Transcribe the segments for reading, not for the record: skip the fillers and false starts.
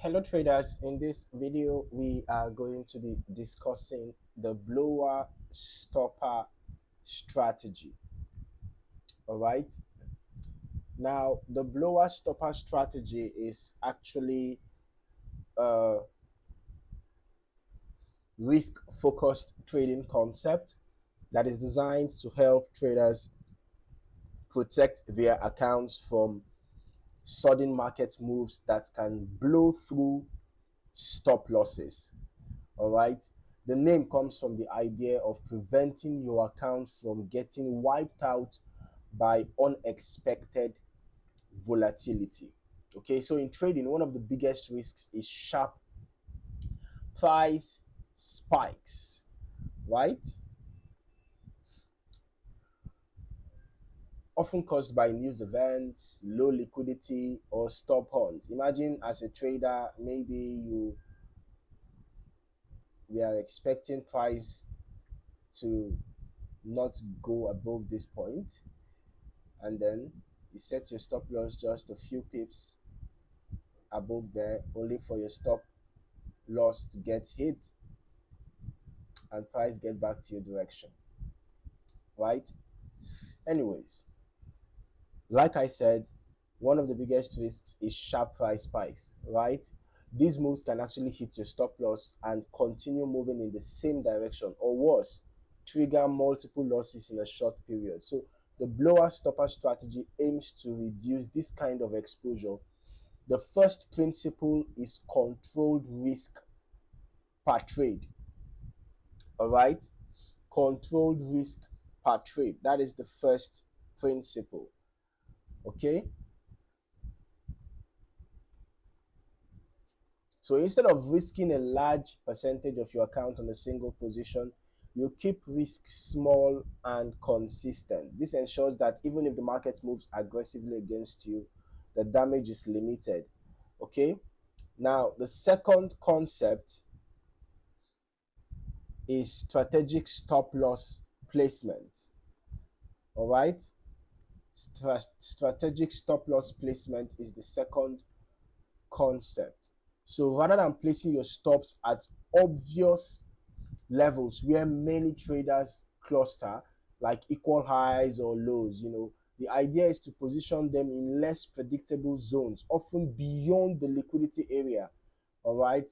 Hello traders, in this video we are going to be discussing the blower stopper strategy. All right, now the blower stopper strategy is actually a risk focused trading concept that is designed to help traders protect their accounts from sudden market moves that can blow through stop losses. All right, the name comes from the idea of preventing your account from getting wiped out by unexpected volatility. Okay, so in trading, one of the biggest risks is sharp price spikes, right? Often caused by news events, low liquidity, or stop hunt. Imagine as a trader, maybe we are expecting price to not go above this point, and then you set your stop loss just a few pips above there, only for your stop loss to get hit and price get back to your direction, right? Anyways, like I said, one of the biggest risks is sharp price spikes, right? These moves can actually hit your stop loss and continue moving in the same direction, or worse, trigger multiple losses in a short period. So the blower stopper strategy aims to reduce this kind of exposure. The first principle is controlled risk per trade. All right, controlled risk per trade. That is the first principle. Okay, so instead of risking a large percentage of your account on a single position, you keep risk small and consistent. This ensures that even if the market moves aggressively against you, the damage is limited. Okay, now the second concept is strategic stop loss placement. All right, strategic stop loss placement is the second concept. So rather than placing your stops at obvious levels where many traders cluster, like equal highs or lows, the idea is to position them in less predictable zones, often beyond the liquidity area. All right,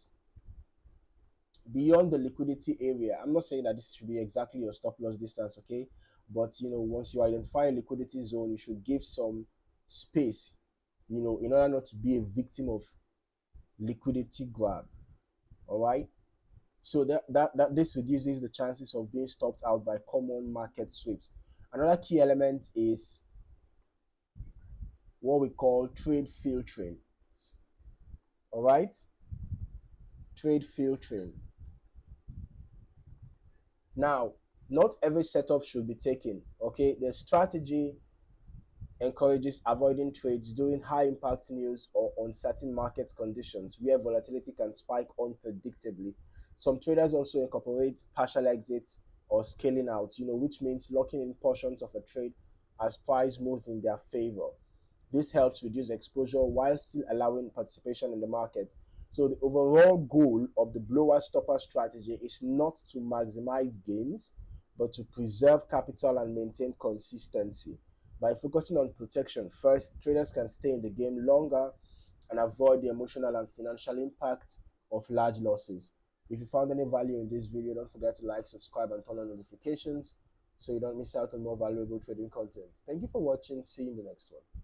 beyond the liquidity area. I'm not saying that this should be exactly your stop loss distance, okay? But once you identify a liquidity zone, you should give some space, in order not to be a victim of liquidity grab. All right, so that this reduces the chances of being stopped out by common market sweeps. Another key element is what we call trade filtering. All right, trade filtering. Now, not every setup should be taken. Okay, the strategy encourages avoiding trades during high impact news or uncertain market conditions where volatility can spike unpredictably. Some traders also incorporate partial exits or scaling out, which means locking in portions of a trade as price moves in their favor. This helps reduce exposure while still allowing participation in the market. So the overall goal of the blower stopper strategy is not to maximize gains, but to preserve capital and maintain consistency. By focusing on protection first, traders can stay in the game longer and avoid the emotional and financial impact of large losses. If you found any value in this video, don't forget to like, subscribe, and turn on notifications so you don't miss out on more valuable trading content. Thank you for watching. See you in the next one.